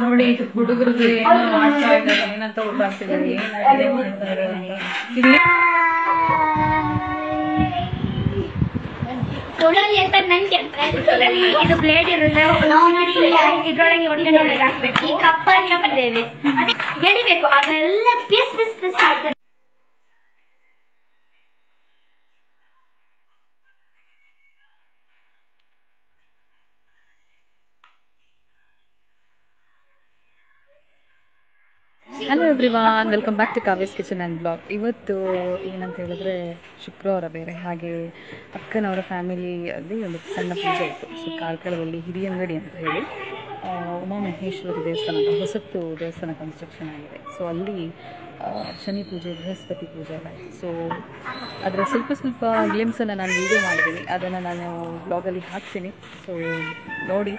ನೋಡಿ ಹುಡುಗರದ್ದು ಏನೋ ಮಾಡ್ತಾ ಇದ್ದಾರೆ, ಏನಂತ ಗೊತ್ತಾಗ್ತಿದೆ, ಏನು ಅಡುಗೆ ಮಾಡ್ತಾರೆ ಅಂತ. ಇಲ್ಲಿ ಇದು ಪ್ಲೇಟ್ ಇರುತ್ತೆ, ಇದ್ರೊಳಗೆ ಹೊಟ್ಟೆ ನೋಡಿ ಹಾಕ್ಬೇಕು. ಈ ಕಪ್ಪ ಹಾಕಿದ್ದೇವೆ, ಎಳಿಬೇಕು, ಅದೆಲ್ಲ ಪೀಸ್ ಪೀಸ್ ಪೀಸ್ ಆಗ್ತದೆ. Hello everyone, welcome back to Kavya's kitchen and blog. ಇವತ್ತು ಏನಂತ ಹೇಳಿದ್ರೆ ಶುಕ್ರವಾರ ಬೇರೆ, ಹಾಗೆ ಅಕ್ಕನವರ ಫ್ಯಾಮಿಲಿಯಲ್ಲಿ ಒಂದು ಸಣ್ಣ ಪೂಜೆ ಇತ್ತು. ಸೊ ಕಾರ್ಕಳದಲ್ಲಿ ಹಿರಿಯಂಗಡಿ ಅಂತ ಹೇಳಿ ಉಮಾಮಹೇಶ್ವರಿ ದೇವಸ್ಥಾನ ಅಂತ ಹೊಸತು ದೇವಸ್ಥಾನ ಕನ್ಸ್ಟ್ರಕ್ಷನ್ ಆಗಿದೆ. ಸೊ ಅಲ್ಲಿ ಶನಿ ಪೂಜೆ, ಬೃಹಸ್ಪತಿ ಪೂಜೆ ಎಲ್ಲ ಆಯಿತು. ಸೊ ಅದರ ಸ್ವಲ್ಪ ಗ್ಲಿಮ್ಸನ್ನು ನಾನು ವೀಡಿಯೋ ಮಾಡಿದ್ದೀನಿ, ಅದನ್ನು ನಾನು ಬ್ಲಾಗಲ್ಲಿ ಹಾಕ್ತೀನಿ. ಸೊ ನೋಡಿ,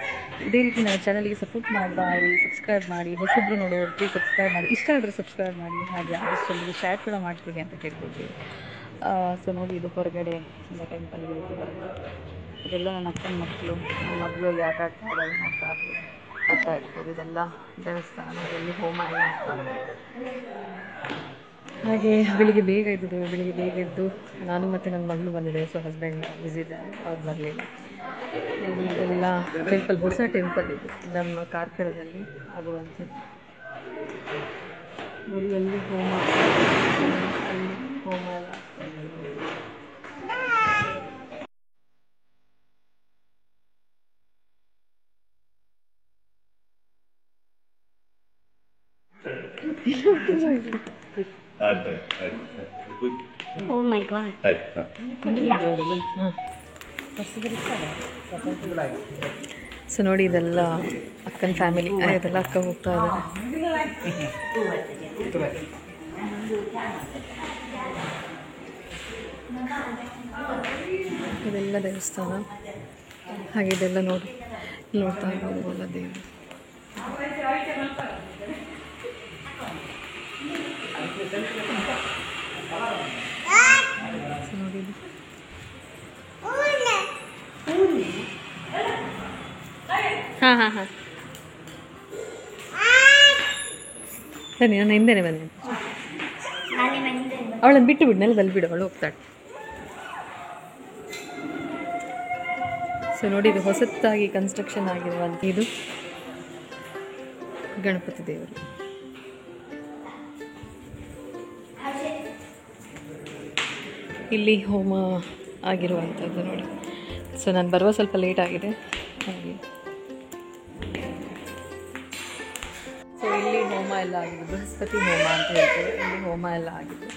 ಇದೇ ರೀತಿ ನನ್ನ ಚಾನಲ್ಗೆ ಸಪೋರ್ಟ್ ಮಾಡಿ, ಸಬ್ಸ್ಕ್ರೈಬ್ ಮಾಡಿ. ಹೊಸಬ್ರು ನೋಡೋರು ಪ್ಲೀಸ್ ಸಬ್ಸ್ಕ್ರೈಬ್ ಮಾಡಿ, ಇಷ್ಟ ಆದರೆ ಸಬ್ಸ್ಕ್ರೈಬ್ ಮಾಡಿ, ಹಾಗೆ ಆದಷ್ಟು ಶೇರ್ ಕೂಡ ಮಾಡ್ತೀವಿ ಅಂತ ಕೇಳ್ಕೊಳ್ತೀವಿ. ಸೊ ನೋಡಿ, ಇದು ಹೊರಗಡೆ ಟೆಂಪಲ್ ಇದೆಲ್ಲ ನನ್ನ ಅಕ್ಕನ ಮಕ್ಕಳು, ನನ್ನ ಮಗಳು ಆಟ ಆಡ್ತಾ ಇರ್ಬೋದು. ಇದೆಲ್ಲ ದೇವಸ್ಥಾನದಲ್ಲಿ ಹೋಮ ಎಲ್ಲ ಹಾಗೆ ಬೆಳಿಗ್ಗೆ ಬೇಗ ಎದ್ದು ನಾನು ಮತ್ತು ನನ್ನ ಮಗಳು ಬಂದಿದೆ. ಸೊ ಹಸ್ಬೆಂಡ್ ಬ್ಯುಸಿ ಇದ್ದಾರೆ, ಅವ್ರು ಬರಲಿಲ್ಲ. ಇದೆಲ್ಲ ಟೆಂಪಲ್, ಹೊಸ ಟೆಂಪಲ್ ಇದು ನಮ್ಮ ಕಾರ್ಕಳದಲ್ಲಿ ಆಗುವಂಥದ್ದು. ನೋಡಿ, ಅಲ್ಲಿ ಹೋಮ ಎಲ್ಲ Oh my god. ಸೊ ನೋಡಿ, ಇದೆಲ್ಲ ಅಕ್ಕನ ಫ್ಯಾಮಿಲಿ, ಇದೆಲ್ಲ ಅಕ್ಕ ಹೋಗ್ತಾ ಇದ್ದಾರೆ. ಇದೆಲ್ಲ ದೇವಸ್ಥಾನ, ಹಾಗೆ ಇದೆಲ್ಲ ನೋಡ್ತಾ ಇರ್ಬೋದು ದೇವರು. ನೋಡಿ, ಹಾಂ ಬನ್ನಿ, ನಾನು ಹಿಂದೆನೆ ಬನ್ನಿ. ಅವಳನ್ನು ಬಿಟ್ಟು ಬಿಡು, ನೆಲದಲ್ಲಿ ಬಿಡು, ಅವಳು ಹೋಗ್ತಾಳೆ. ಸೊ ನೋಡಿ, ಇದು ಹೊಸತಾಗಿ ಕನ್ಸ್ಟ್ರಕ್ಷನ್ ಆಗಿರುವಂಥ ಇದು ಗಣಪತಿ ದೇವರು. ಇಲ್ಲಿ ಹೋಮ ಆಗಿರುವಂಥದ್ದು ನೋಡಿ. ಸೊ ನಾನು ಬರುವ ಸ್ವಲ್ಪ ಲೇಟ್ ಆಗಿದೆ ಹಾಗೆ. ಸೊ ಇಲ್ಲಿ ಹೋಮ ಎಲ್ಲ ಆಗಿದೆ, ಬೃಹಸ್ಪತಿ ಹೋಮ ಅಂತ ಹೇಳ್ತಾರೆ. ಇಲ್ಲಿ ಹೋಮ ಎಲ್ಲ ಆಗಿದೆ.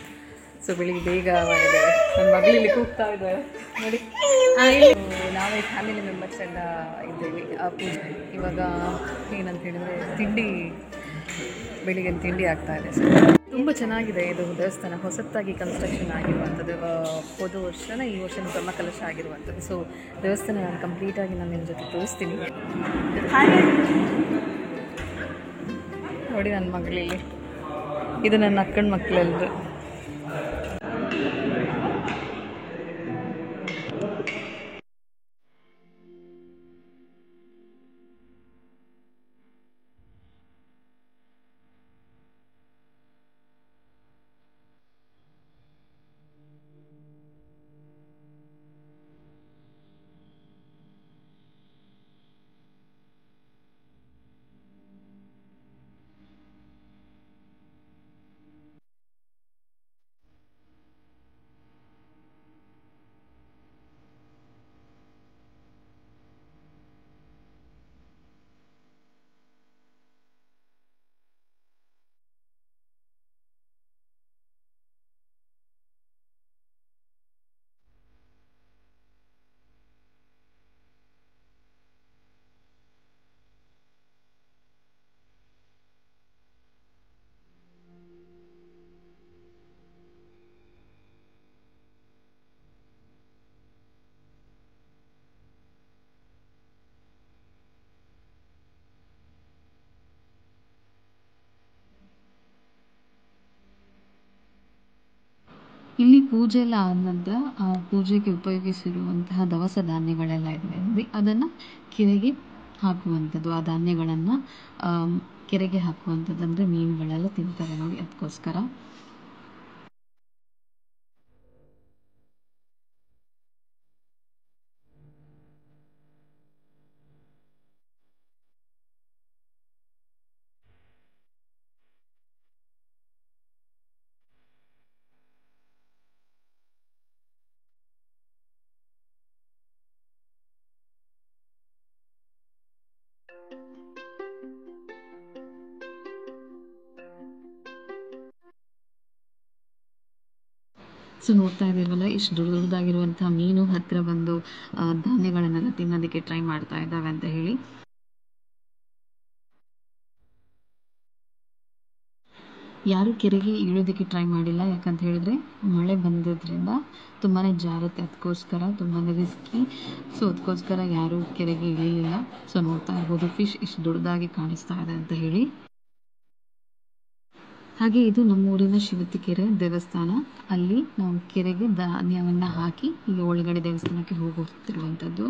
ಸೊ ಬೆಳಿಗ್ಗೆ ಬೇಗ ಮಾಡಿದ್ದೇವೆ. ನನ್ನ ಮಗಳು ಇಲ್ಲಿ ಕೂಗ್ತಾ ಇದ್ದಾಳೆ ನೋಡಿ. ನಾವೇ ಫ್ಯಾಮಿಲಿ ಮೆಂಬರ್ಸ್ ಎಲ್ಲ ಇದ್ದೇವೆ ಆ ಪೂಜೆ. ಇವಾಗ ಏನಂತ ಹೇಳಿದರೆ ಬೆಳಿಗ್ಗೆ ತಿಂಡಿ ಆಗ್ತಾ ಇದೆ. ಸೊ ತುಂಬ ಚೆನ್ನಾಗಿದೆ ಇದು ದೇವಸ್ಥಾನ, ಹೊಸತಾಗಿ ಕನ್ಸ್ಟ್ರಕ್ಷನ್ ಆಗಿರುವಂಥದ್ದು. ಹೋದ ವರ್ಷನ ಈ ವರ್ಷ ಬ್ರಹ್ಮಕಲಶ ಆಗಿರುವಂಥದ್ದು. ಸೊ ದೇವಸ್ಥಾನ ನಾನು ಕಂಪ್ಲೀಟಾಗಿ ನಾನು ನಿಮ್ಮ ಜೊತೆ ತೋರಿಸ್ತೀನಿ. ನೋಡಿ, ನನ್ನ ಮಗಳಲ್ಲಿ ಇದು ನನ್ನ ಅಕ್ಕನ ಮಕ್ಕಳೆಲ್ಲರೂ. ಇಲ್ಲಿ ಪೂಜೆ ಎಲ್ಲ ಆದ ನಂತರ ಪೂಜೆಗೆ ಉಪಯೋಗಿಸಿರುವಂತಹ ದವಸ ಧಾನ್ಯಗಳೆಲ್ಲ ಇದೆ. ಅದನ್ನು ಕೆರೆಗೆ ಹಾಕುವಂಥದ್ದು, ಆ ಧಾನ್ಯಗಳನ್ನು ಕೆರೆಗೆ ಹಾಕುವಂಥದ್ದು, ಅಂದರೆ ಮೀನುಗಳೆಲ್ಲ ತಿಂತಾರೆ ನೋಡಿ, ಅದಕ್ಕೋಸ್ಕರ. ಸೊ ನೋಡ್ತಾ ಇದ್ದೀವಲ್ಲ, ಇಷ್ಟು ದೊಡ್ಡದಾಗಿರುವಂಥ ಮೀನು ಹತ್ತಿರ ಬಂದು ಧಾನ್ಯಗಳನ್ನೆಲ್ಲ ತಿನ್ನೋದಕ್ಕೆ ಟ್ರೈ ಮಾಡ್ತಾ ಇದ್ದಾವೆ ಅಂತ ಹೇಳಿ. ಯಾರು ಕೆರೆಗೆ ಇಳಿಯೋದಕ್ಕೆ ಟ್ರೈ ಮಾಡಿಲ್ಲ, ಯಾಕಂತ ಹೇಳಿದ್ರೆ ಮಳೆ ಬಂದಿದ್ದರಿಂದ ತುಂಬಾ ಜಾರುತ್ತೆ, ಅದಕ್ಕೋಸ್ಕರ ತುಂಬಾ ರಿಸ್ಕಿ. ಸೊ ಅದಕ್ಕೋಸ್ಕರ ಯಾರು ಕೆರೆಗೆ ಇಳಿಲಿಲ್ಲ. ಸೊ ನೋಡ್ತಾ ಇರ್ಬೋದು ಫಿಶ್ ಇಷ್ಟು ದೊಡ್ಡದಾಗಿ ಕಾಣಿಸ್ತಾ ಇದೆ ಅಂತ ಹೇಳಿ. ಹಾಗೆ ಇದು ನಮ್ಮೂರಿನ ಶಿವತಿಕೆರೆ ದೇವಸ್ಥಾನ. ಅಲ್ಲಿ ನಾವು ಕೆರೆಗೆ ಧಾನ್ಯವನ್ನು ಹಾಕಿ ಈಗ ಒಳಗಡೆ ದೇವಸ್ಥಾನಕ್ಕೆ ಹೋಗುತ್ತಿರುವಂಥದ್ದು.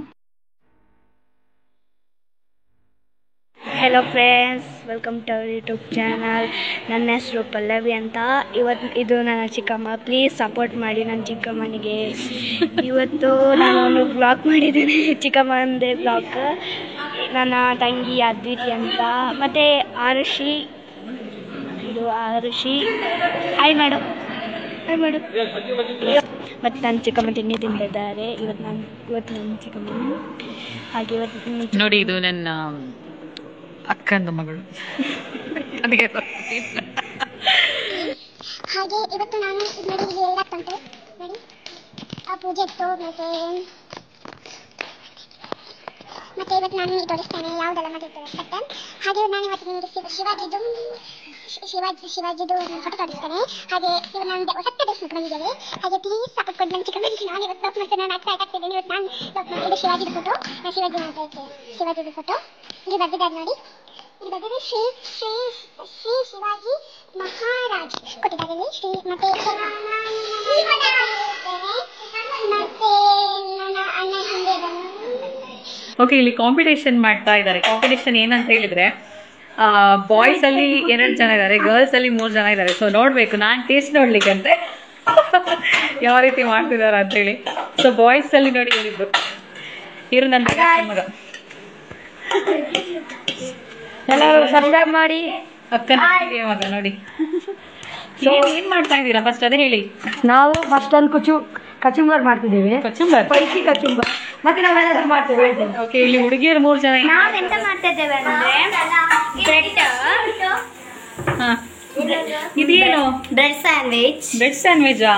Hello friends, welcome to our YouTube channel. ನನ್ನ ಹೆಸರು ಪಲ್ಲವಿ ಅಂತ. ಇದು ನನ್ನ ಚಿಕ್ಕಮ್ಮ. ಪ್ಲೀಸ್ ಸಪೋರ್ಟ್ ಮಾಡಿ ನನ್ನ ಚಿಕ್ಕಮ್ಮನಿಗೆ. ಇವತ್ತು ನಾನು ಒಂದು ಬ್ಲಾಗ್ ಮಾಡಿದ್ದೇನೆ, ಚಿಕ್ಕಮ್ಮಂದೇ ಬ್ಲಾಗ್. ನನ್ನ ತಂಗಿ ಅದ್ವಿತಿ ಅಂತ, ಮತ್ತು ಆರುಷಿ. ಇದು ಆರುಷಿ. ಹಾಯ್ ಮಾಡು. ಮತ್ತು ನನ್ನ ಚಿಕ್ಕಮ್ಮ ತಿಂಡಿ ತಿಂತಿದ್ದಾರೆ. ಇವತ್ತು ನನ್ನ ಚಿಕ್ಕಮ್ಮ. ಹಾಗೆ ಇವತ್ತು ನೋಡಿ, ಇದು ನನ್ನ ಅಕ್ಕಂದು ಮಗಳು. ಅದಕ್ಕೆ ಹಾಗೆ ಇವತ್ತು ನಾನು ನೋಡಿ ಇಲ್ಲಿ ಏನಾಗ್ತಂತೆ ನೋಡಿ, ಆ ಪೂಜೆ ಇತ್ತು. ಮತ್ತೆ ಇವತ್ತು ನಾನು ನಿಮಗೆ ತೋರಿಸ್ತೇನೆ ಯಾವುದೆಲ್ಲ ಮಾಡಿರ್ತೇವೆ ಅಷ್ಟೇ. ಹಾಗೆ ನಾನು ಇವತ್ತು ನಿಮಗೆ ಶಿವಾಜಿದು ಫೋಟೋ ತೋರಿಸ್ತೇನೆ. ಹಾಗೆ ಇವಾಗ ನಾನು ಹೊಸ ಡ್ರೆಸ್ ಬಂದಿದ್ದೇವೆ. ಹಾಗೆ ಪ್ಲೀಸ್ ಸಪೋರ್ಟ್ ಕೊಡಿ ನನ್ನ ಚಿಕ್ಕಮ್ಮನಿಗೆ. ನಾನು ಇವತ್ತು ಲಾಕ್ ಮಾಡ್ತೇನೆ, ನಾನು ಆಗ್ತಿದ್ದೇನೆ. ಇವತ್ತು ನಾನು ಲಾಕ್ ಮಾಡ್ತಿದ್ದೆ ಶಿವಾಜಿದು ಫೋಟೋ. ಶಿವಾಜಿದು ಫೋಟೋ ಇಲ್ಲಿ ಬರ್ದಿದ್ದಾರೆ ನೋಡಿ. ಇಲ್ಲಿ ಬರ್ದಿದೆ ಶ್ರೀ ಶಿವಾಜಿ ಮಹಾರಾಜ್ ಕೊಟ್ಟಿದ್ದಾರೆ ಇಲ್ಲಿ. ಶ್ರೀ ಮತ್ತೆ ನನ್ನ ಅಣ್ಣ ಹಿಂದೆ ಓಕೆ, ಇಲ್ಲಿ ಕಾಂಪಿಟೇಷನ್ ಮಾಡ್ತಾ ಇದ್ದಾರೆ. ಕಾಂಪಿಟೇಷನ್ ಏನಂತ ಹೇಳಿದ್ರೆ, ಬಾಯ್ಸ್ ಅಲ್ಲಿ 2 ಜನ ಇದ್ದಾರೆ, ಗರ್ಲ್ಸ್ ಅಲ್ಲಿ 3 ಜನ ಇದ್ದಾರೆ. ಸೊ ನೋಡ್ಬೇಕು, ನಾನು ಟೇಸ್ಟ್ ನೋಡ್ಲಿಕ್ಕಂತೆ ಯಾವ ರೀತಿ ಮಾಡ್ತಿದ್ದಾರೆ ಅಂತ ಹೇಳಿ. ಸೊ ಬಾಯ್ಸ್ ಅಲ್ಲಿ ನೋಡಿ, ಇವರು ನನ್ನ ಮಗ. ಎಲ್ಲರೂ ಸಬ್ಸ್ಕ್ರೈಬ್ ಮಾಡಿ. ಅಕ್ಕನ ಮಗ ನೋಡಿ. ಏನ್ ಮಾಡ್ತಾ ಇದ್ದೀರಾ ಫಸ್ಟ್ ಅದೇ ಹೇಳಿ. ನಾವು ಫಸ್ಟ್ ಒಂದು ಕಚುಂಬರ್ ಮಾಡ್ತಿದ್ದೇವೆ. ಪೈಕಿ ಕಚುಂಬರ್ ಮತ್ತೆ ನಾವೆಲ್ಲ ಮಾಡ್ತೇವೆ. ಓಕೆ, ಇಲ್ಲಿ ಹುಡುಗಿಯರು 3 ಜನ. ನಾವು ಎಂತ ಮಾಡ್ತಾ ಇದ್ದೇವೆ ಅಂದ್ರೆ ಇದೇನು? Bread sandwich. ಬ್ರೆಡ್ ಸ್ಯಾಂಡ್ವಿಚಾ?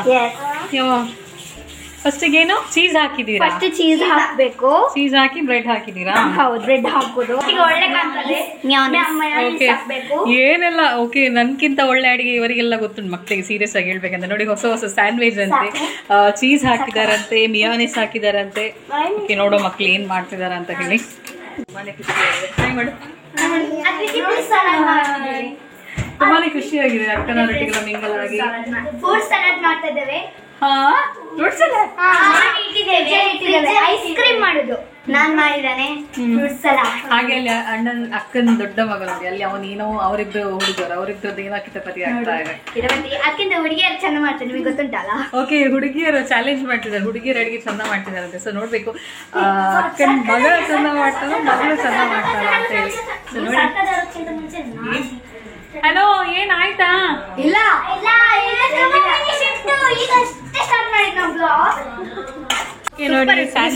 ಫಸ್ಟ್ ಏನು ಚೀಸ್ ಹಾಕಿದೀರಾ? ಫಸ್ಟ್ ಚೀಸ್ ಹಾಕಬೇಕು. ಚೀಸ್ ಹಾಕಿ ಬ್ರೆಡ್ ಹಾಕಿದೀರಾ? ಹೌದು, ಬ್ರೆಡ್ ಹಾಕೋದು. ಈಗ ಒಳ್ಳೆ ಕಾಣ್ತದೆ. ಏನೆಲ್ಲ ಓಕೆ, ನನ್ಕಿಂತ ಒಳ್ಳೆ ಅಡಿಗೆ ಇವರಿಗೆಲ್ಲ ಗೊತ್ತುಂಟು ಮಕ್ಕಳಿಗೆ. ಸೀರಿಯಸ್ ಆಗಿ ಹೇಳ್ಬೇಕಂತ ನೋಡಿ, ಹೊಸ ಸ್ಯಾಂಡ್ವಿಚ್ ಅಂತೆ, ಚೀಸ್ ಹಾಕಿದಾರಂತೆ, ಮಿಯಾನಿಸ್ ಹಾಕಿದಾರಂತೆ. ಓಕೆ, ನೋಡೋ ಮಕ್ಳು ಏನ್ ಮಾಡ್ತಿದಾರ ಅಂತ ಹೇಳಿ. ತುಂಬಾನೇ ಖುಷಿಯಾಗಿದೆ ಅಕ್ಕನವರೊಟ್ಟಿಗೆಲ್ಲ ಮಿಂಗಲ್ ಆಗಿ. ಫ್ರೂಟ್ ಸಲಾಡ್ ಮಾಡ್ತಾ ಇದ್ದೇವೆ. ಐಸ್ ಕ್ರೀಮ್ ಮಾಡುದು ನಾನ್ ಮಾಡಿದ್ದಾನೆ. Fruit salad. ಹಾಗೆ ಅಲ್ಲಿ ಅಕ್ಕನ ದೊಡ್ಡ ಮಗ ನೋಡಿ, ಅಲ್ಲಿ ಅವನೇನೋ ಅವರಿಬ್ರು ಹುಡುಗರು, ಅವರಿಬ್ರದ್ದು ಏನೋ ಕಿತಪತಿ ಆಗ್ತಾ ಇದೆ. ಅದಕ್ಕಿಂತ ಹುಡುಗಿಯರು ಚಂದ ಮಾಡ್ತಾರೆ, ನಿಮಗೆ ಗೊತ್ತುಂಟಲ್ಲ. ಓಕೆ, ಹುಡುಗಿಯರು ಚಾಲೆಂಜ್ ಮಾಡ್ತಿದ್ದಾರೆ, ಹುಡುಗಿಯರು ಅಡಿಗೆ ಚಂದ ಮಾಡ್ತಿದಾರಂತೆ. ಸೊ ನೋಡ್ಬೇಕು, ಅಕ್ಕನ ಮಗ ಚಂದ ಮಾಡ್ತಾನೋ ಮಗಳು ಚಂದ ಮಾಡ್ತಾರ ಅಂತ ಹೇಳಿ. ಸೊ ನೋಡಿ. ಹಲೋ, ಏನಾಯ್ತಾ? ಇಲ್ಲ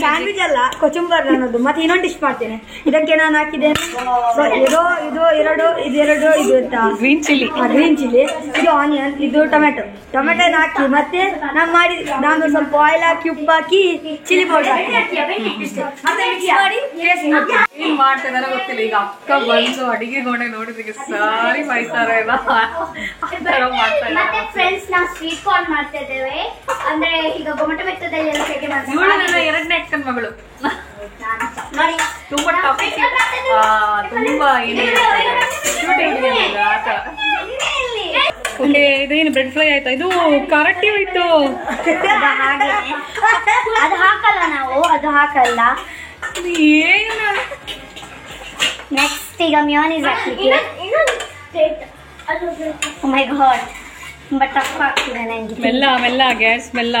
ಸ್ಯಾಂಡ್ವಿಚ್ ಅಲ್ಲ, ಕೊಚುಂಬರ್ ಅನ್ನೋದು. ಮತ್ತೆ ಇನ್ನೊಂದು ಡಿಶ್ ಮಾಡ್ತೇನೆ. ಇದಕ್ಕೆ ನಾನು ಹಾಕಿದ್ದೇನೆ ಇದು ಗ್ರೀನ್ ಚಿಲ್ಲಿ, ಇದು ಆನಿಯನ್, ಇದು ಟೊಮೆಟೊ ಹಾಕಿ, ಮತ್ತೆ ನಾನು ಸ್ವಲ್ಪ ಆಯಿಲ್ ಹಾಕಿ, ಉಪ್ಪು ಹಾಕಿ, ಚಿಲ್ಲಿ ಪೌಡರ್ ಏನ್ ಮಾಡ್ತಿದಾರ ಗೊತ್ತಿಲ್ಲ. ಈಗ ಅಕ್ಕ ಬಂದು ಅಡಿಗೆ ಗೋಣೆ ನೋಡಿದ್ರೆ ಸಾರಿ ಬೈತಾರೆ ಎಲ್ಲ. ಮತ್ತೆ ಫ್ರೆಂಡ್ಸ್, ನಾವು ಸ್ವೀಟ್ ಕಾರ್ನ್ ಮಾಡ್ತಾ ಇದ್ದೇವೆ. ಅಂದ್ರೆ ಈಗ ಗೊಮಟೆ ಬೆತ್ತದಲ್ಲಿ ಎಲ್ಲ ಹೇಗೆ ಮಾಡ್ತೀವಿ. 2ನೇ ಅಕ್ಕನ ಮಗಳು. ತುಂಬಾ ಟಾಪಿಕ್, ತುಂಬಾ ಓಕೆ, ಇದೇನು ಬ್ರೆಡ್ ಫ್ರೈ ಆಯ್ತಾ? ಇದು ಕರಟ್ಟಿ ಹೋಯ್ತು. ಅದು ಹಾಕಲ್ಲ ನಾವು, ಅದು ಹಾಕಲ್ಲ. ಏನು ನೆಕ್ಸ್ಟ್ ಈಗ ಮಿಯೋನೀಸ್ ಹಾಕ್ಲಿಕ್ಕೆ. ಓ ಮೈ ಗಾಡ್, ತುಂಬ ಟಫ್ ಆಗ್ತಿದೆ ನನಗೆ. ಮೆಲ್ಲ ಮೆಲ್ಲ ಗ್ಯಾಸ್ ಮೆಲ್ಲ.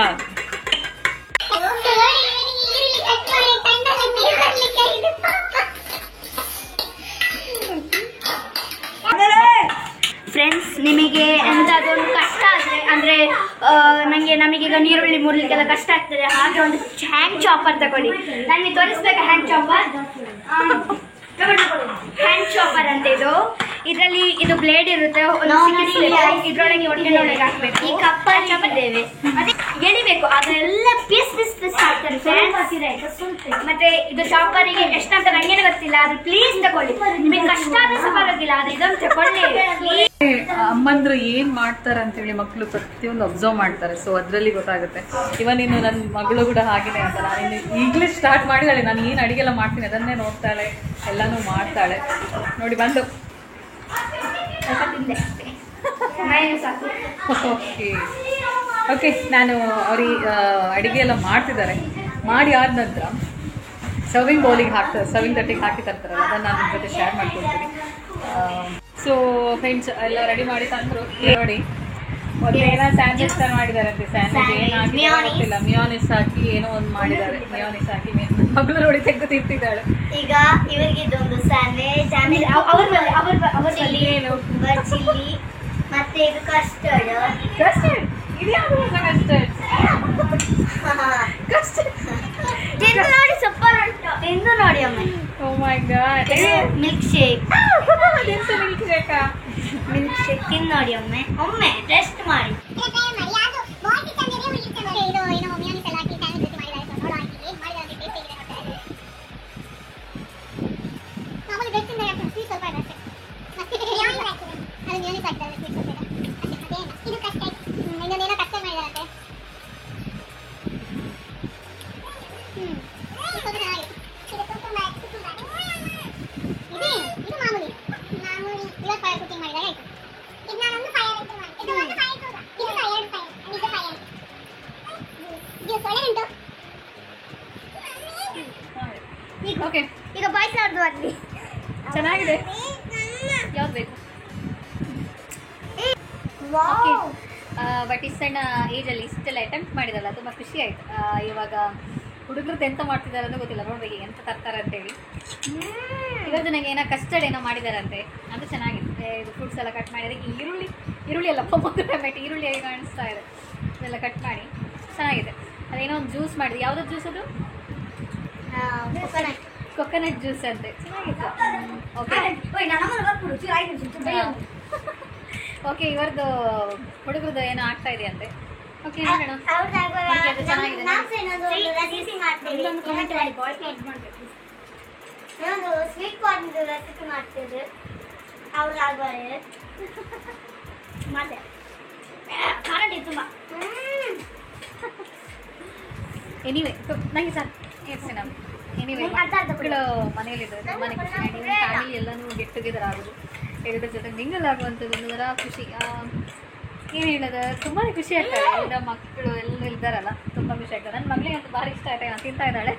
ಫ್ರೆಂಡ್ಸ್, ನಿಮಗೆ ಎಂತಾದರೂ ಕಷ್ಟ ಆದರೆ ಅಂದರೆ ನಮಗೀಗ ನೀರುಳ್ಳಿ ಮುರ್ಲಿಕ್ಕೆಲ್ಲ ಕಷ್ಟ ಆಗ್ತದೆ, ಹಾಗೆ ಒಂದು ಹ್ಯಾಂಡ್ ಚಾಪರ್ ತಗೊಳ್ಳಿ. ನನಗೆ ತೋರಿಸ್ಬೇಕಾ ಹ್ಯಾಂಡ್ ಚಾಪರ್? ಹ್ಯಾಂಡ್ ಚಾಪರ್ ಅಂತ ಇದರಲ್ಲಿ ಇದು ಬ್ಲೇಡ್ ಇರುತ್ತೆ, ಇದ್ರೊಳಗೆ ಹೊಟ್ಟೆನೊಳಗೆ ಹಾಕ್ಬೇಕು. ಈ ಕಪ್ಪಲ್ಲಿ ಇದ್ದೇವೆ ಮತ್ತೆ ಎಳಿಬೇಕು, ಅದೆಲ್ಲ ಪೀಸ್ ಪೀಸ್ ಪೀಸ್ ಆಗ್ತಾರೆ ಫ್ರೆಂಡ್ಸ್. ಮತ್ತೆ ಇದು ಚಾಪರಿಗೆ ಎಷ್ಟಂತ ನಂಗೇನು ಗೊತ್ತಿಲ್ಲ, ಅದು ಪ್ಲೀಸ್ ತಗೊಳ್ಳಿ. ನಿಮಗೆ ಕಷ್ಟ ಆದ್ರೂ ಸಹ ಪರವಾಗಿಲ್ಲ, ಆದ್ರೆ ಇದನ್ನು ತಗೊಳ್ಳಿ. ಅಮ್ಮಂದ್ರು ಏನ್ ಮಾಡ್ತಾರೆ ಅಂತೇಳಿ ಮಕ್ಕಳು ಪ್ರತಿಯೊಂದು ಅಬ್ಸರ್ವ್ ಮಾಡ್ತಾರೆ. ಸೊ ಅದರಲ್ಲಿ ಗೊತ್ತಾಗುತ್ತೆ. ಇವನ್ ಇನ್ನು ನನ್ನ ಮಗಳು ಕೂಡ ಹಾಗೇನೆ ಅಂತ. ನಾನು ಈಗಲೇ ಸ್ಟಾರ್ಟ್ ಮಾಡಿದಾಳೆ, ನಾನು ಏನು ಅಡಿಗೆಲ್ಲ ಮಾಡ್ತೀನಿ ಅದನ್ನೇ ನೋಡ್ತಾಳೆ, ಎಲ್ಲಾನು ಮಾಡ್ತಾಳೆ. ನೋಡಿ ಬಂದು ಓಕೆ ನಾನು ಅವ್ರಿಗೆ ಅಡುಗೆ ಎಲ್ಲ ಮಾಡ್ತಿದ್ದಾರೆ. ಮಾಡಿ ಆದ ನಂತರ ಸರ್ವಿಂಗ್ ಬೌಲಿಗೆ ಹಾಕ್ತಾರೆ, ಸರ್ವಿಂಗ್ ತಟ್ಟಿಗೆ ಹಾಕಿ ತರ್ತಾರಲ್ಲ, ಅದನ್ನು ನಾನು ನಿಮ್ಮ ಜೊತೆ ಶೇರ್ ಮಾಡ್ಕೊಳ್ತೀನಿ. ಸೊ ಫ್ರೆಂಡ್ಸ್ ಎಲ್ಲ ರೆಡಿ ಮಾಡಿ ತಂದರು. ನೋಡಿ ಒಂದು ಏನೋ ಸ್ಯಾಂಡ್ವಿಚ್ ಥರ ಮಾಡಿದಾರಂತೆ. ಸ್ಯಾಂಡ್ವಿಚ್ ಏನು ಹಾಕಿಲ್ಲ ಗೊತ್ತಿಲ್ಲ, ಮಿಯೋನಿಸ್ ಹಾಕಿ ಏನೋ ಒಂದು ಮಾಡಿದ್ದಾರೆ. ಮಿಯೋನಿಸ್ ಹಾಕಿ ಮಗಳು ನೋಡಿ ತೆಗೆದು ತಿಂತಿದ್ದಾಳೆ. ಈಗ ಇವರಿಗೆ ಇದೊಂದು ಸ್ಯಾಂಡ್ವಿಚ್, ಚಿಲ್ಲಿ ಮತ್ತೆ ಇದು ಕಸ್ಟರ್ಡ್. ಇದು ಯಾವುದು ಕಸ್ಟರ್ಡ್? ತಿಂದು ನೋಡಿ, ಸೂಪರ್ ಉಂಟು. ತಿಂದು ನೋಡಿ ಒಮ್ಮೆ. Oh my god, milkshake. Milk ಶೇಕಾ? ಮಿಲ್ಕ್ ಶೇಕ್ ತಿಂದು ನೋಡಿ ಒಮ್ಮೆ ಟೆಸ್ಟ್ ಮಾಡಿ. ಓಕೆ, ಈಗ ಪಾಯಸ ಆಡ್ದು ಅಲ್ಲಿ ಚೆನ್ನಾಗಿದೆ. ಯಾವ್ದು ಬೇಕು? ಬಟ್ ಇಷ್ಟು ಸಣ್ಣ ಏಜಲ್ಲಿ ಇಷ್ಟೆಲ್ಲ ಅಟೆಂಪ್ಟ್ ಮಾಡಿದಲ್ಲ, ತುಂಬ ಖುಷಿ ಆಯ್ತು. ಇವಾಗ ಹುಡುಗರದ್ದು ಎಂತ ಮಾಡ್ತಿದ್ದಾರೆ ಅಂತ ಗೊತ್ತಿಲ್ಲ, ನೋಡ್ಬೇಕು ಎಂತ ತರ್ತಾರೆ ಅಂತೇಳಿ. ಇವತ್ತು ನನಗೆ ಏನೋ ಕಸ್ಟರ್ಡ್ ಏನೋ ಮಾಡಿದಾರಂತೆ, ಅದು ಚೆನ್ನಾಗಿದೆ. ಇದು ಫ್ರೂಟ್ಸ್ ಎಲ್ಲ ಕಟ್ ಮಾಡಿದರೆ ಈರುಳ್ಳಿ ಎಲ್ಲ ಟೊಮೆಟೊ ಈರುಳ್ಳಿ ಹೇಗೆ ಕಾಣಿಸ್ತಾ ಇದೆ, ಅದೆಲ್ಲ ಕಟ್ ಮಾಡಿ ಚೆನ್ನಾಗಿದೆ. ಅದೇನೋ ಒಂದು ಜ್ಯೂಸ್ ಮಾಡಿದೆ. ಯಾವುದೋ ಜ್ಯೂಸ್ ಅದು? ಕೊಕೊನಟ್ ಜ್ಯೂಸ್ ಅಂತೆ, ಚೆನ್ನಾಗಿತ್ತು. ಓಕೆ, ಇವರದ್ದು ಹುಡುಗರದ್ದು ಏನೋ ಆಗ್ತಾ ಇದೆ ಅಂತೆ. ಓಕೆ, ನೋಡೋಣ. ಚೆನ್ನಾಗಿದೆ. ಸ್ವೀಟ್ ಕಾರ್ನ್ ರೆಸಿಪಿ ಮಾಡ್ತಿದ್ರು ಅವ್ರು ಆಗುವ ಮತ್ತೆ ಖಾರಡಿ ತುಂಬ. ಎನಿವೆ ನನಗೆ ಸರ್ ಎನಿವೆ ಮಕ್ಕಳು ಮನೆಯಲ್ಲಿದ್ದಾರೆ, ತುಂಬಾ ಖುಷಿ. ಫ್ಯಾಮಿಲಿ ಎಲ್ಲನೂ ಗೆಟ್ ಟುಗೆದರ್ ಆಗೋದು, ಎಲ್ಲರ ಜೊತೆ ಮಿಂಗಲ್ ಆಗುವಂಥದ್ದು ಒಂದರ ಖುಷಿ. ಏನು ಹೇಳೋದು, ತುಂಬಾ ಖುಷಿ ಆಗ್ತದೆ. ಎಲ್ಲ ಮಕ್ಕಳು ಎಲ್ಲ ಇದ್ದಾರಲ್ಲ, ತುಂಬ ಖುಷಿ ಆಗ್ತದೆ. ನನ್ನ ಮಗಳಿಗೆ ಅಂತೂ ಭಾರಿ ಇಷ್ಟ ಆಯ್ತು, ನಾನು ತಿಂತಾ ಇದ್ದಾಳೆ.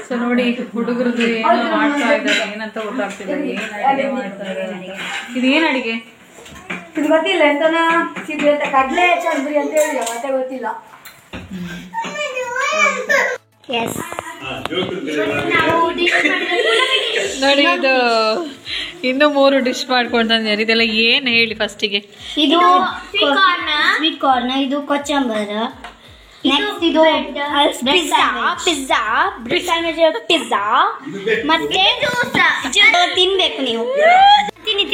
ಸೊ ನೋಡಿ, ಹುಡುಗರದ್ದು ಏನೋ ಮಾಡ್ತಾ ಇದ್ದಾರೆ, ಏನಂತ ಗೊತ್ತಾಗ್ತಿಲ್ಲ. ಏನು ಅಡಿಗೆ ಮಾಡ್ತಾ ಇದ್ದಾರೆ? ಇದು ಏನು ಅಡಿಗೆ? ಇದು ಗೊತ್ತಿಲ್ಲ, ಎಂತನ ಕಡಲೆ ಚಂದ್ರಿ ಅಂತ ಹೇಳಿ ಮತ್ತೆ ಗೊತ್ತಿಲ್ಲ. ನೋಡಿ, ಇದು ಇನ್ನು 3 ಡಿಶ್ ಮಾಡ್ಕೊಂಡ್ರೆ ಇದೆಲ್ಲ ಏನು ಹೇಳಿ ಫಸ್ಟಿಗೆ? ಇದು ಸ್ವೀಟ್ ಕಾರ್ನ್, ಇದು ಕೊಚ್ಚಂಬರ್, ನೆಕ್ಸ್ಟ್ ಇದು ಪಿಜ್ಜಾ ಮತ್ತೆ ತಿನ್ಬೇಕು ನೀವು. ತಿನ್ನಿ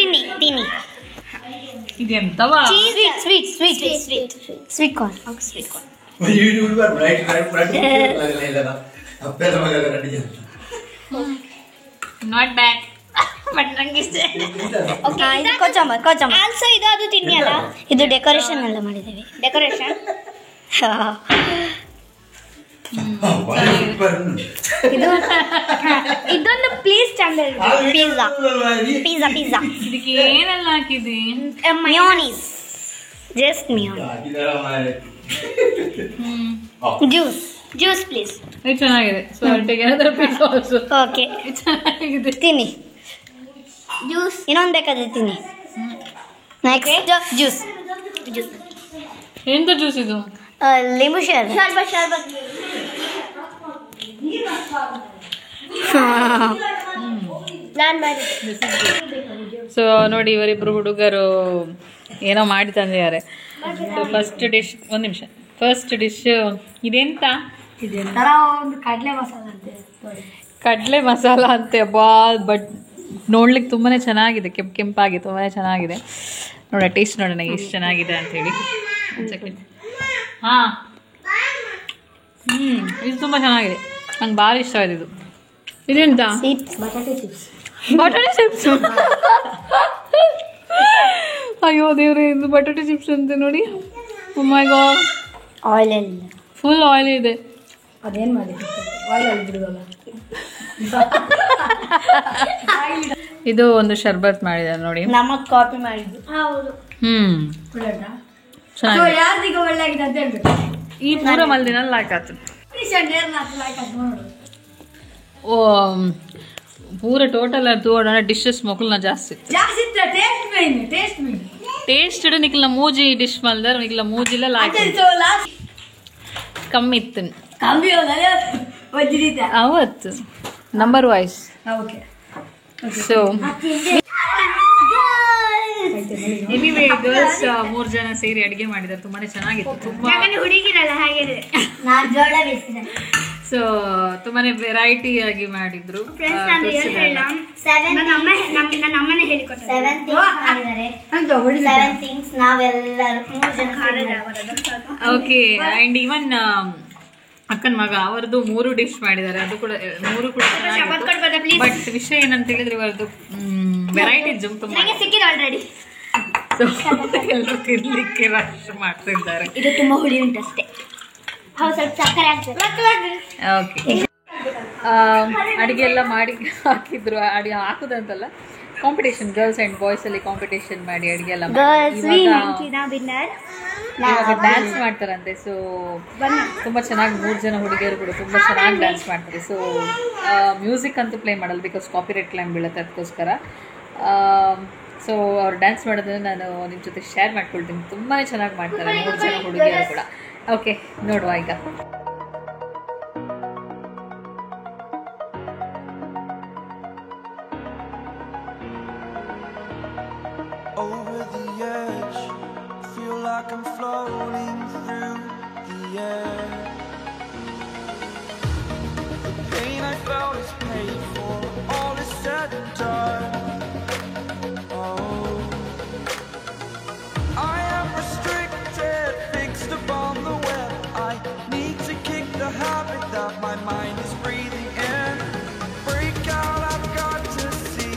ಇದೆಂತವಾ? Sweet corn. Not bad, but ನಂಗೆ ಇಷ್ಟ. ಇದು ಕೊಚ್ಚಂಬರ್ ಆಲ್ಸೋ. ಇದು ಅದು ತಿನ್ನಿ ಅಲ್ಲ, ಇದು ಡೆಕೋರೇಷನ್ ಎಲ್ಲ ಮಾಡಿದ್ದೇವೆ. ಡೆಕೋರೇಷನ್ ಇದೊಂದು ಪ್ಲೀಸ್ ಚಂದ. ಪಿಜ್ಜಾ ಇದಕ್ಕೆ ಏನೆಲ್ಲ ಹಾಕಿದೆ? ಮಿಯೋನೀಸ್, ಜಸ್ಟ್ ಮಿಯೋನೀಸ್, ಜ್ಯೂಸ್ ಜ್ಯೂಸ್ ಪ್ಲೀಸ್. ಇದು ಚೆನ್ನಾಗಿದೆ. So I take another piece also. Okay, ಚೆನ್ನಾಗಿದೆ. ತಿನ್ನಿ. ಜ್ಯೂಸ್ ಇನ್ನೊಂದು ಬೇಕಾದ್ರೆ ತಿನ್ನಿ. Next juice. ಎಂತ ಜ್ಯೂಸ್ ಇದು? ಲಿಂಬು ಶರ್ಬತ್. ಸೊ ನೋಡಿ, ಇವರಿಬ್ಬರು ಹುಡುಗರು ಏನೋ ಮಾಡಿ ತಂದಿದ್ದಾರೆ. ಸೊ ಫಸ್ಟ್ ಡಿಶ್, ಒಂದು ನಿಮಿಷ, ಫಸ್ಟ್ ಡಿಶ್ ಇದೆಂತ? ಒಂದು ಕಡಲೆ ಮಸಾಲ ಅಂತೆ. ಕಡಲೆ ಮಸಾಲ ಅಂತೆ. ಬಟ್ ನೋಡ್ಲಿಕ್ಕೆ ತುಂಬಾ ಚೆನ್ನಾಗಿದೆ, ಕೆಂಪಾಗಿ ತುಂಬಾ ಚೆನ್ನಾಗಿದೆ. ನೋಡೋಣ, ಟೇಸ್ಟ್ ನೋಡೋಣ ಎಷ್ಟು ಚೆನ್ನಾಗಿದೆ ಅಂಥೇಳಿ. ಒಂದು ಸೆಕೆಂಡ್. ಹಾಂ, ಇದು ತುಂಬ ಚೆನ್ನಾಗಿದೆ, ನಂಗೆ ಭಾಳ ಇಷ್ಟ ಆಗಿದೆ ಇದು. ಇದೆಂತ? ಬಟಾಟೆ ಚಿಪ್ಸ್. ಅಯ್ಯೋ ದೇವ್ರೆ, ಇದು ಬಟಾಟೆ ಚಿಪ್ಸ್ ಅಂತೆ ನೋಡಿ. ಓ my god, oil full oil ಇದೆ. ಅದೇನು ಮಾಡಿದ್ರು ಆಯಿಲ್ ಬಿಡುವಲ್ಲ. ಇದು ಒಂದು ಶರ್ಬತ್ ಮಾಡಿದ್ದಾರೆ ನೋಡಿ, ನಮಗ್ ಕಾಪಿ ಮಾಡಿದ್ದು. ಹೌದು. ಚೆನ್ನಾಗಿದೆ. ಯಾರ್ದೀಗ ಒಳ್ಳೆ ಆಗಿದೆ ಅಂತ ಹೇಳ್ಬೇಕು. ಈ ಪೂರ ಮಲ್ದಿನಲ್ಲಿ ಲಾಯ್ಕ್ ಆಗ್ತದೆ. ಓ ಪೂರ ಟೋಟಲ್ ಅದು ಡಿಶಸ್ ಮೊಕಲ್ನ ಜಾಸ್ತಿ ಟೇಸ್ಟ್ ನಿಕ್ಲ ಮೂಜಿ ಡಿಶ್ ಮಲ್ದಾರ ನಿಕ್ಲ ಮೂಜಿಲ್ಲ ಲಾಯ್ಕ್ ಕಮ್ಮಿ ಇತ್ತು ಅವತ್ತು number wise. So anyway girls 3 ಜನ ಸೇರಿ ಅಡುಗೆ ಮಾಡಿದ್ದಾರೆ, ತುಂಬಾನೇ ಚೆನ್ನಾಗಿತ್ತು. ತುಂಬಾ ಹುಡುಗಿರಲ್ಲ ಹಾಗೆ. ಸೊ ತುಂಬಾನೇ ವೆರೈಟಿ ಆಗಿ ಮಾಡಿದ್ರು. ಓಕೆ, ಅಂಡ್ ಈವನ್ ಅಕ್ಕನ ಮಗ ಅವರದ್ದು 3 ಡಿಶ್ ಮಾಡಿದ್ದಾರೆ, ಅದು ಕೂಡ 3 ಕೂಡ ಚೆನ್ನಾಗಿತ್ತು. ಬಟ್ ವಿಷಯ ಏನಂತ ಹೇಳಿದ್ರೆ ಇವರದ್ದು ವೆರೈಟಿ ತುಂಬಾ ಆಲ್ರೆಡಿ. ಎಲ್ಲರೂ ತಿರ್ಲಿಕ್ಕೆ ರಶ್ ಮಾಡ್ತಿದ್ದಾರೆ. ಇದು ತುಂಬಾ ಹುಳಿ ಉಂಟು ಅಷ್ಟೇ. ಸ್ವಲ್ಪ ಸಕ್ಕರೆ ಆಗ್ತದೆ. ಓಕೆ, ಅಡುಗೆ ಎಲ್ಲ ಮಾಡಿ ಹಾಕಿದ್ರು. ಅಡುಗೆ ಹಾಕುದಂತಲ್ಲ, ಕಾಂಪಿಟೇಷನ್, ಗರ್ಲ್ಸ್ ಆ್ಯಂಡ್ ಬಾಯ್ಸ್ ಅಲ್ಲಿ ಕಾಂಪಿಟೇಷನ್ ಮಾಡಿ ಅಡುಗೆ ಎಲ್ಲ ಡ್ಯಾನ್ಸ್ ಮಾಡ್ತಾರಂತೆ. ಸೊ ತುಂಬ ಚೆನ್ನಾಗಿ 3 ಜನ ಹುಡುಗಿಯರು ಕೂಡ ತುಂಬ ಚೆನ್ನಾಗಿ ಡ್ಯಾನ್ಸ್ ಮಾಡ್ತಾರೆ. ಸೊ ಮ್ಯೂಸಿಕ್ ಅಂತೂ ಪ್ಲೇ ಮಾಡಲ್ಲ, ಬಿಕಾಸ್ ಕಾಪಿರೈಟ್ ಕ್ಲೈಮ್ ಬೀಳುತ್ತೆ, ಅದಕ್ಕೋಸ್ಕರ. ಸೊ ಅವ್ರು ಡ್ಯಾನ್ಸ್ ಮಾಡೋದನ್ನು ನಾನು ನಿಮ್ಮ ಜೊತೆ ಶೇರ್ ಮಾಡ್ಕೊಳ್ತೀನಿ. ತುಂಬಾ ಚೆನ್ನಾಗಿ ಮಾಡ್ತಾರೆ 3 ಜನ ಹುಡುಗಿಯರು ಕೂಡ. ಓಕೆ, ನೋಡುವ ಈಗ. Over the edge, feel like I'm floating through the air. The pain I felt is paid for, all is said and done. Oh, I am restricted, fixed upon the web. I need to kick the habit that my mind is breathing in. Break out, I've got to see.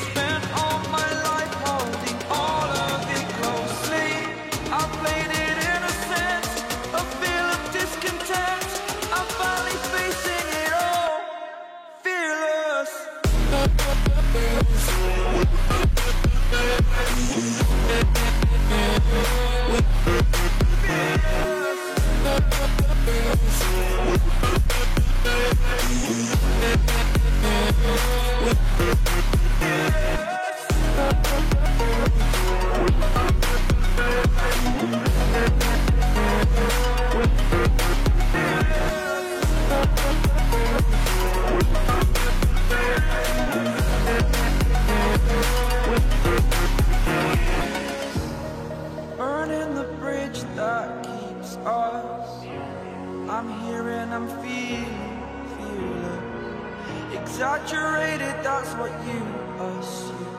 Spent all my life holding all of it closely. I played it innocent, a feel of discontent. I'm finally facing it all, fearless. Burning the bridge that keeps us. I'm here and I'm feeling exaggerated, that's what you assume.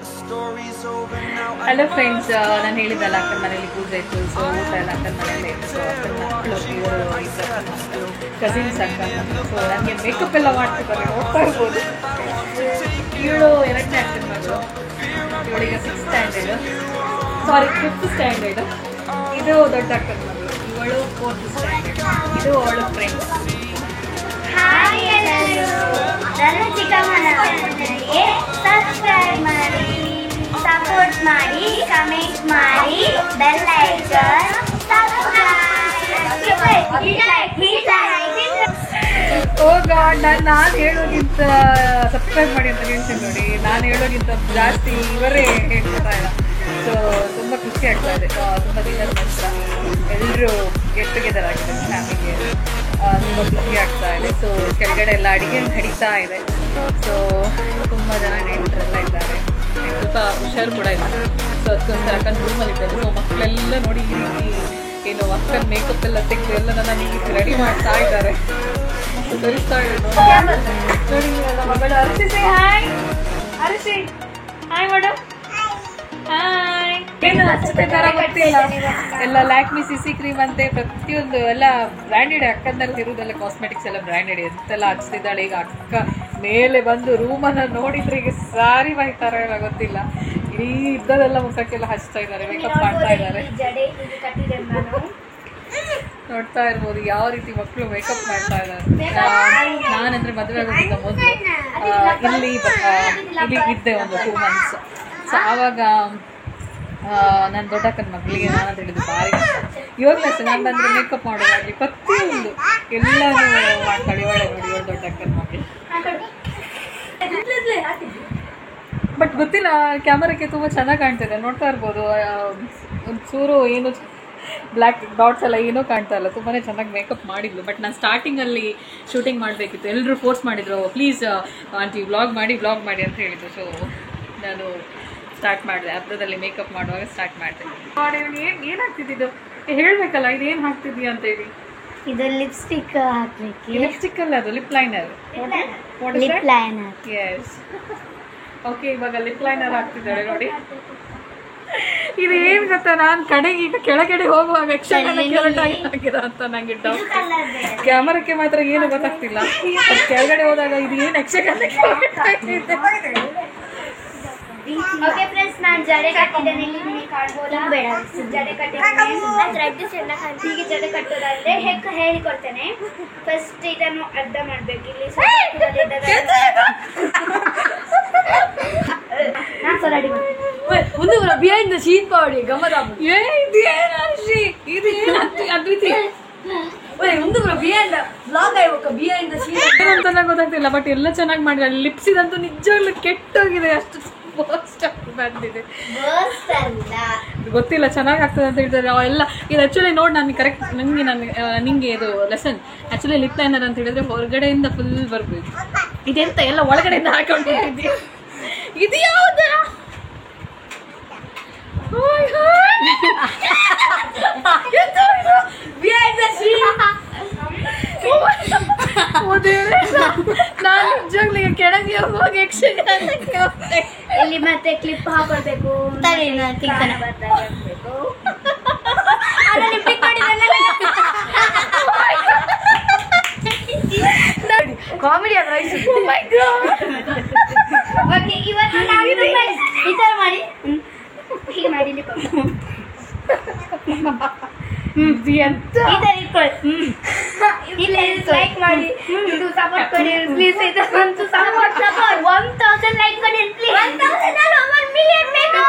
The story's over now. Hello friends, ನಾನು ಹೇಳಿದ್ದಲ್ಲ ಅಕ್ಕನ ಮನೇಲಿ ಪೂಜೆ ಇತ್ತು. So ಊಟ ಎಲ್ಲ ಅಕ್ಕನ ಮನೇಲಿ ಇತ್ತು. ಸೊ ಅಕ್ಕನ ಮಕ್ಕಳು ಕಸಿನ್ಸ್ ಅಕ್ಕ. ಸೊ ನನಗೆ ಮೇಕಪ್ ಎಲ್ಲ ಮಾಡ್ತಿದ್ದಾರೆ, ನೋಡ್ತಾ ಇರ್ಬೋದು. ಇವಳು 2ನೇ ಅಕ್ಕನ ಮಗಳು, ಇವಳಿಗೆ 6th ಸ್ಟ್ಯಾಂಡರ್ಡ್, ಸಾರಿ 5th ಸ್ಟ್ಯಾಂಡರ್ಡ್. ಇದು ದೊಡ್ಡ ಅಕ್ಕನ ಮಗಳು, ಇವಳು 4th ಸ್ಟ್ಯಾಂಡರ್ಡ್. ಇದು ಅವಳು ಫ್ರೆಂಡ್ಸ್. ಹಾಯ್ ಎಲ್ಲರೂ, ನನ್ನ ಚಿಕ್ಕಮ್ಮನ ಚಾನಲ್ಗೆ ಸಬ್ಸ್ಕ್ರೈಬ್ ಮಾಡಿ, ಸಪೋರ್ಟ್ ಮಾಡಿ, ಕಮೆಂಟ್ ಮಾಡಿ, ಬೆಲ್ ಐಕಾನ್ ಸಬ್ಸ್ಕ್ರೈಬ್. ಓ ಗಾಡ್, ನಾನು ಹೇಳೋಗಿಂತ ಸಬ್ಸ್ಕ್ರೈಬ್ ಮಾಡಿ ಅಂತ ಹೇಳ್ತೀನಿ ನೋಡಿ. ನಾನು ಹೇಳೋಗಿಂತ ಜಾಸ್ತಿ ಇವರೇ ಹೇಳ್ತಾ ಇಲ್ಲ. ಸೊ ತುಂಬ ಖುಷಿ ಆಗ್ತಾ ಇದೆ. ತುಂಬ ದಿನದ ನಂತರ ಎಲ್ಲರೂ ಗೆಟ್ ಟುಗೆದರ್ ಆಗಿದೆ ಫ್ಯಾಮಿಲಿಯಲ್ಲಿ. ತುಂಬ ಖುಷಿ ಆಗ್ತಾ ಇದೆ. ಸೊ ಕೆಳಗಡೆ ಎಲ್ಲ ಅಡುಗೆ ನಡೀತಾ ಇದೆ. ಸೊ ತುಂಬ ಜನ ನೆಂಟರೆಲ್ಲ ಇದ್ದಾರೆ. ಸ್ವಲ್ಪ ಹುಷಾರು ಕೂಡ ಇಲ್ಲ. ಸೊ ಅದಕ್ಕೋಸ್ಕರ ಅಕ್ಕನ ರೂಮಲ್ಲಿದ್ದಾರೆ. ಸೊ ಮಕ್ಕಳೆಲ್ಲ ನೋಡಿ ಈ ರೀತಿ ಏನು ಅಕ್ಕನ ಮೇಕಪ್ ಎಲ್ಲ ತೆಗೆದು ಎಲ್ಲ ನನ್ನ ರೆಡಿ ಮಾಡ್ತಾ ಇದ್ದಾರೆ. ತೋರಿಸ್ತಾ ಇದ್ದಾರೆ ನೋಡಿ ನನ್ನ ಮಗಳು ಅರಸಿ. ಹಾಯ್ ಅರಸಿ, ಹಾಯ್ ಮೇಡಮ್. ಹಾಯ್. ಏನು ಹಚ್ಚುತ್ತಿದ್ದಾರ ಗೊತ್ತಿಲ್ಲ. ಎಲ್ಲ ಲ್ಯಾಕ್ಮಿ ಸಿಸಿ ಕ್ರೀಮ್ ಅಂತೆ ಪ್ರತಿಯೊಂದು ಎಲ್ಲ ಬ್ರ್ಯಾಂಡೆಡ್. ಅಕ್ಕನಲ್ಲಿ ಇರೋದೆಲ್ಲ ಕಾಸ್ಮೆಟಿಕ್ಸ್ ಎಲ್ಲ ಬ್ರ್ಯಾಂಡೆಡ್. ಎಂತೆಲ್ಲ ಹಚ್ತಿದ್ದಾಳೆ. ಈಗ ಅಕ್ಕ ಮೇಲೆ ಬಂದು ರೂಮನ್ನು ನೋಡಿದ್ರೆ ಈಗ ಸಾರಿ ಬೈತಾರೆ ಗೊತ್ತಿಲ್ಲ. ಇಡೀ ಇದ್ದದೆಲ್ಲ ಮುಖಕ್ಕೆಲ್ಲ ಹಚ್ತಾ ಇದ್ದಾರೆ, ಮೇಕಪ್ ಮಾಡ್ತಾ ಇದ್ದಾರೆ. ನೋಡ್ತಾ ಇರ್ಬೋದು ಯಾವ ರೀತಿ ಮಕ್ಕಳು ಮೇಕಪ್ ಮಾಡ್ತಾ ಇದ್ದಾರೆ. ನಾನಂದ್ರೆ ಮದುವೆ ಆಗೋದಿಲ್ಲ ಮೊದಲು ಇಲ್ಲಿ ಇದ್ದೆ ಒಂದು 2 months. ಸೊ ಆವಾಗ ನನ್ನ ದೊಡ್ಡಕ್ಕನ ಮಗಳಿಗೆ ನಾನು ಹೇಳಿದ್ದು ಭಾರಿ ಇವಾಗಲೂ ಅಷ್ಟೇ. ನಾನು ಬಂದರೆ ಮೇಕಪ್ ಮಾಡೋದಾಗಲಿ ಪ್ರತಿಯೊಂದು ಎಲ್ಲನೂ ಮಾಡ್ತಾಳೆ. ಒಳ್ಳೆ ನೋಡಿ ಇವಳು ದೊಡ್ಡಕ್ಕನ ಮಗಳು. ಬಟ್ ಗೊತ್ತಿಲ್ಲ, ಕ್ಯಾಮರಾಕ್ಕೆ ತುಂಬ ಚೆನ್ನಾಗಿ ಕಾಣ್ತಿದೆ. ನೋಡ್ತಾ ಇರ್ಬೋದು ಒಂಚೂರು ಏನು ಬ್ಲ್ಯಾಕ್ ಡಾಟ್ಸ್ ಎಲ್ಲ ಏನೂ ಕಾಣ್ತಾ ಇಲ್ಲ. ತುಂಬಾ ಚೆನ್ನಾಗಿ ಮೇಕಪ್ ಮಾಡಿದ್ಲು. ಬಟ್ ನಾನು ಸ್ಟಾರ್ಟಿಂಗಲ್ಲಿ ಶೂಟಿಂಗ್ ಮಾಡಬೇಕಿತ್ತು. ಎಲ್ಲರೂ ಫೋರ್ಸ್ ಮಾಡಿದರು, ಪ್ಲೀಸ್ ಆಂಟಿ ವ್ಲಾಗ್ ಮಾಡಿ ಅಂತ ಹೇಳಿದ್ರು. ಸೊ ನಾನು ಸ್ಟಾರ್ಟ್ ಮಾಡಿದೆ. ಹಬ್ಬದಲ್ಲಿ ಮೇಕಪ್ ಮಾಡುವಾಗ ಸ್ಟಾರ್ಟ್ ಮಾಡಿದೆ. ಏನಾಗ್ತಿದ್ದು ಹೇಳಬೇಕಲ್ಲ, ಇದೇನು ಹಾಕ್ತಿದ್ದೀಯ ಅಂತ ಹೇಳಿ. ಇದು ಲಿಪ್ಸ್ಟಿಕ್ ಹಾಕ್ಲಿಕ್ಕೆ. ಲಿಪ್ಸ್ಟಿಕ್ ಅಲ್ಲ, ಅದು lip liner. Lip liner. Yes. Okay, ಇವಾಗ ಲಿಪ್ ಲೈನರ್ ಹಾಕ್ತಿದ್ದಾಳೆ ನೋಡಿ. ಇದು ಏನು ಗೊತ್ತಾ, ನಾನು ಕಡೆಗೆ ಈಗ ಕೆಳಗಡೆ ಹೋಗುವಾಗ ಆಗಿರೋ ಅಂತ ನಂಗೆ ಡೌಟ್. ಕ್ಯಾಮರಾಕ್ಕೆ ಮಾತ್ರ ಏನು ಗೊತ್ತಾಗ್ತಿಲ್ಲ. ಕೆಳಗಡೆ ಹೋದಾಗ ಇದು ಏನು ಯಕ್ಷಗಾನ. ಓಕೆ ಫ್ರೆಂಡ್ಸ್, ನಾನು ಜಡೆ ಕಟ್ಟಿದ್ದೇನೆ. ಇಲ್ಲಿ ನಿಮಗೆ ಕಾಣ್ಬೋದಾ? ಬೇಡ, ಜಡೆ ಕಟ್ಟಿದ್ದೇನೆ. ಹೀಗೆ ಜಡೆ ಕಟ್ಟೋದಾದ್ರೆ ಹೇಳಿಕೊಡ್ತೇನೆ. ಫಸ್ಟ್ ಇದನ್ನು ಅರ್ಧ ಮಾಡ್ಬೇಕು. ಇಲ್ಲಿ ಒಂದು ಬಿಹೈಂಡ್ ದ ಸೀನ್ ಮಾಡಿ ಗಮನ. ಒಂದು ಬಿಹೈಂಡ್ ಬ್ಲಾಗ್ ಆಗ್ಬೇಕು. ಬಿಹೈಂಡ್ ದ ಸೀನ್ ಅಂತ ಗೊತ್ತಾಗ್ತಿಲ್ಲ. ಬಟ್ ಎಲ್ಲ ಚೆನ್ನಾಗಿ ಮಾಡಿದ್ದಾರೆ. ಲಿಪ್ಸ್ ಇದಂತೂ ನಿಜವಾಗ್ಲೂ ಕೆಟ್ಟೋಗಿದೆ, ಅಷ್ಟು ಬಂದಿದೆ. ಗೊತ್ತಿಲ್ಲ, ಚೆನ್ನಾಗಿ ಆಗ್ತದೆ ಅಂತ ಹೇಳ್ತಾರೆ ಎಲ್ಲ. ಇದು ಆಕ್ಚುಲಿ ನೋಡಿ, ನಾನು ಕರೆಕ್ಟ್ ನಿಂಗೆ ಇದು ಲೆಸನ್. ಆಕ್ಚುಲಿ ಲಿಪ್ ಲೈನರ್ ಅಂತ ಹೇಳಿದ್ರೆ ಹೊರಗಡೆಯಿಂದ ಫುಲ್ ಬರ್ಬೇಕು. ಇದೆಂತ ಎಲ್ಲ ಒಳಗಡೆಯಿಂದ ಹಾಕೊಂಡಿದ್ದೆ. ಇದು ಯಾವ್ದ? ನಾನು ನಿಜವಾಗ್ಲೂ ಕೆಳಗೆ ಹೋಗುವಾಗ ಇಲ್ಲಿ ಮತ್ತೆ ಕ್ಲಿಪ್ ಹಾಕೊಳ್ಬೇಕು. ಕಾಮಿಡಿ ಆದ್ರೆ ಇವತ್ತು ನಾವಿದು ಈ ತರ ಮಾಡಿ ಹೀಗೆ ಮಾಡಿ ಲೈಕ್ ಮಾಡಿ, ಇದು ಸಪೋರ್ಟ್ ಕೊಡಿ ಪ್ಲೀಸ್. 1000 ಲೈಕ್ ಕೊಡಿ ಪ್ಲೀಸ್. 1 ಮಿಲಿಯನ್ ಬೇಕು.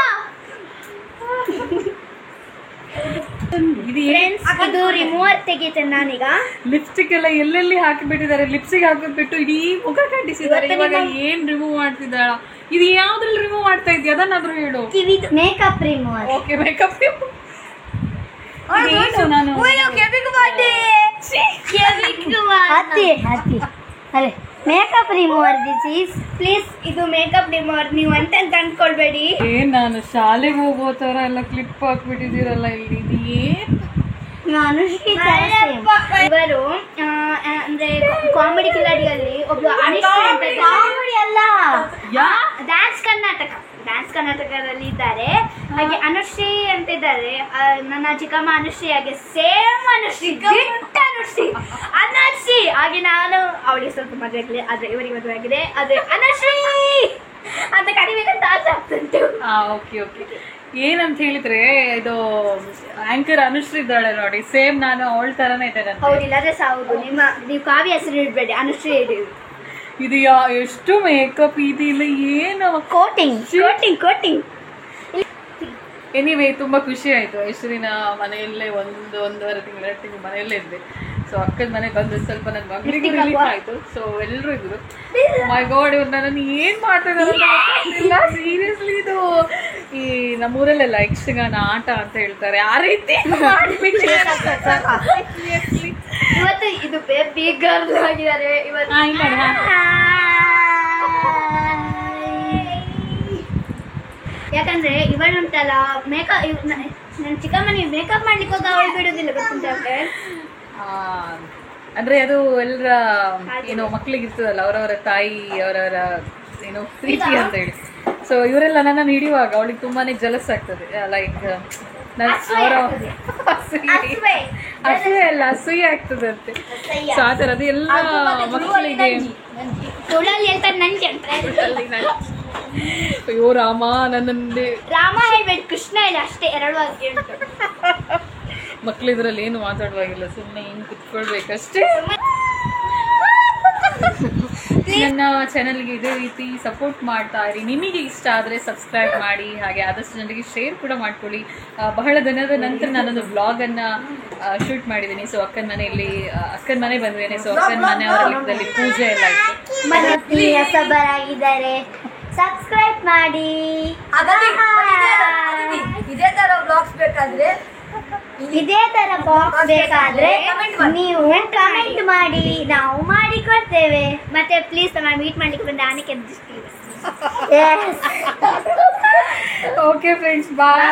ಇದು ರಿಮೂವರ್ ತೆಗಿತೇನೆ ನಾನೀಗ. ಲಿಪ್ಸ್ಟಿಕ್ ಎಲ್ಲ ಎಲ್ಲೆಲ್ಲಿ ಹಾಕಿಬಿಟ್ಟಿದ್ದಾರೆ. ಲಿಪ್ಸ್ಟಿಕ್ ಹಾಕಿಬಿಟ್ಟು ಇಡೀ ಮುಖ ಕಂಡಿಸಿದ್ದಾರೆ. ಇವಾಗ ಏನ್ ರಿಮೂವ್ ಮಾಡ್ತಿದ್ದಾಳ? ಇದು ಯಾವ್ದ್ರಲ್ಲಿ ರಿಮೂವ್ ಮಾಡ್ತಾ ಇದೀಯ? ಅದನ್ನಾದ್ರೂ ಹೇಳು. Makeup remover. Okay, makeup remove. ನಾನು makeup remover. This is please. ಇದು ಮೇಕಪ್ ರಿಮೂವರ್. ನೀವು ಅಂತ ಅನ್ಕೊಳ್ಬೇಡಿ. ನಾನು ಶಾಲೆಗೆ ಹೋಗೋ ತರ ಎಲ್ಲ ಕ್ಲಿಪ್ ಹಾಕ್ಬಿಟ್ಟಿದ್ದೀರಲ್ಲ ಇಲ್ಲಿ. ಇದು ಏನ್? ಇವರು ಅಂದ್ರೆ ಕಾಮಿಡಿ ಕಿಲಾಡಿಯಲ್ಲಿ ಒಬ್ರು ಕಾಮಿಡಿ ಅಲ್ಲ, ಡ್ಯಾನ್ಸ್ ಕರ್ನಾಟಕದಲ್ಲಿ ಇದ್ದಾರೆ. ಹಾಗೆ ಅನುಶ್ರೀ ಅಂತ ಇದ್ದಾರೆ. ನನ್ನ ಚಿಕ್ಕಮ್ಮ ಅನುಶ್ರೀ, ಹಾಗೆ ಸೇಮ್ ಅನುಶ್ರೀ ಹಾಗೆ ನಾನು. ಅವಳಿಗೆ ಸ್ವಲ್ಪ ಮದುವೆ ಆಗಿದೆ, ಆದ್ರೆ ಇವರಿಗೆ ಮದುವೆ ಆಗಿದೆ. ಆದ್ರೆ ಅನುಶ್ರೀ ಅಂತ ಕಡಿಬೇಕಂತ ಆಸೆ ಆಗ್ತುಂಟು. Okay okay. ಏನಂತ ಹೇಳಿದ್ರೆ, ಇದು ಆಂಕರ್ ಅನುಶ್ರೀ ಇದ್ದಾಳೆ ನೋಡಿ, ಸೇಮ್ ನಾನು ಅವಳ ತರನೇ ಇದ್ದೇನೆ. ಹೌದಿಲ್ಲ, ಅದೇ ಹೌದು. ನೀವು ಕಾವ್ಯ ಹೆಸರು ಇಡ್ಬೇಡಿ, ಅನುಶ್ರೀ ಇಡಿ. ಇದು ಎಷ್ಟು ಮೇಕಪ್ ಇದಿಲ್ಲ, ಏನು ಕೋಟಿಂಗ್. ಎನಿವೇ ತುಂಬ ಖುಷಿ ಆಯಿತು. ಎಷ್ಟು ದಿನ ಮನೆಯಲ್ಲೇ ಒಂದೂವರೆ ತಿಂಗಳು 2 ತಿಂಗಳು ಮನೆಯಲ್ಲೇ ಇದ್ದೆ. ಸೊ ಅಕ್ಕನ ಮನೆಗೆ ಬಂದು ಸ್ವಲ್ಪ ನನ್ನ ಮಗಳಿಗೆ ರಿಲೀಫ್ ಆಯಿತು. ಸೊ ಎಲ್ಲರೂ ಇದ್ರು. ಮೈ ಗಾಡ್, ಇವ್ರು ನನ್ನನ್ನು ಏನು ಮಾಡ್ತಿಲ್ಲ. ಸೀರಿಯಸ್ಲಿ ಇದು ಈ ನಮ್ಮೂರಲ್ಲೆಲ್ಲ ಯಕ್ಷಗಾನ ಆಟ ಅಂತ ಹೇಳ್ತಾರೆ, ಆ ರೀತಿ ಇವತ್ತು ಇದು ಬೇಬಿ ಗರ್ಲ್ ಆಗಿದ್ದಾರೆ ಇವತ್ತು. ಯಾಕಂದ್ರೆ ಇವಳುಂಟಲ್ಲ ಮೇಕಪ್, ನನ್ನ ಚಿಕ್ಕಮ್ಮನಿಗೆ ಮೇಕಪ್ ಮಾಡ್ಲಿಕ್ಕೆ ಹೋಗ ಅವಳು ಬಿಡುದಿಲ್ಲ ಗೊತ್ತುಂಟ. ಅಂದ್ರೆ ಅದು ಎಲ್ಲರ ಏನೋ ಮಕ್ಳಿಗೆ ಇರ್ತದಲ್ಲ, ಅವರವರ ತಾಯಿ ಅವರವರ ಏನೋ ಪ್ರೀತಿ ಅಂತ ಹೇಳಿ. ಸೊ ಇವರೆಲ್ಲ ನನ್ನನ್ನು ಹಿಡಿಯುವಾಗ ಅವಳಿಗೆ ತುಂಬಾನೇ ಜಲಸ್ ಆಗ್ತದೆ. ಲೈಕ್ ಅವರ ಅಸೂಯೆ ಅಲ್ಲ, ಅಸೂಯೆ ಆಗ್ತದೆ ಅಂತೆ. ಸೊ ಆ ಥರದ್ದು ಎಲ್ಲ ಮಕ್ಕಳಿಗೆ ಅಯ್ಯೋ ರಾಮ, ನನ್ನಂದೇ ರಾಮ ಹೇಳ್ಬೇಡಿ, ಕೃಷ್ಣ ಇಲ್ಲ ಅಷ್ಟೇ, 2 ವಾಕ್ಯ ಉಂಟು. ಮಕ್ಳು ಇದ್ರಲ್ಲಿ ಏನು ಮಾತಾಡುವಾಗಿಲ್ಲ, ಸುಮ್ಮನೆ ಹಿಂಗೆ ಕುತ್ಕೊಳ್ಬೇಕಷ್ಟೇ. ನನ್ನ ಚಾನಲ್ಗೆ ಇದೇ ರೀತಿ ಸಪೋರ್ಟ್ ಮಾಡ್ತಾ ಇರಿ. ನಿಮಗೆ ಇಷ್ಟ ಆದರೆ ಸಬ್ಸ್ಕ್ರೈಬ್ ಮಾಡಿ, ಹಾಗೆ ಆದಷ್ಟು ಜನರಿಗೆ ಶೇರ್ ಕೂಡ ಮಾಡ್ಕೊಳ್ಳಿ. ಬಹಳ ದಿನದ ನಂತರ ನಾನೊಂದು ವ್ಲಾಗನ್ನು ಶೂಟ್ ಮಾಡಿದ್ದೀನಿ. ಸೊ ಅಕ್ಕನ ಮನೆ ಬಂದಿದ್ದೇನೆ. ಸೊ ಅಕ್ಕನ ಮನೆಯವರ ಲೆಕ್ಕದಲ್ಲಿ ಪೂಜೆ ಎಲ್ಲ ಇತ್ತು. ಹೊಸಬರಾಗಿದ್ದಾರೆ, ಸಬ್ಸ್ಕ್ರೈಬ್ ಮಾಡಿ. ಇದೇ ತರ ಬ್ಲಾಗ್ಸ್ ಬೇಕಾದ್ರೆ ನೀವು ಕಮೆಂಟ್ ಮಾಡಿ, ನಾವು ಮಾಡಿಕೊಡ್ತೇವೆ. ಮತ್ತೆ ಪ್ಲೀಸ್ ನಮ್ಮ ಮೀಟ್ ಮಾಡ್ಲಿಕ್ಕೆ ಬಂದ ಆನೆಗೆ ಓಕೆ ಫ್ರೆಂಡ್ಸ್, ಬಾಯ್.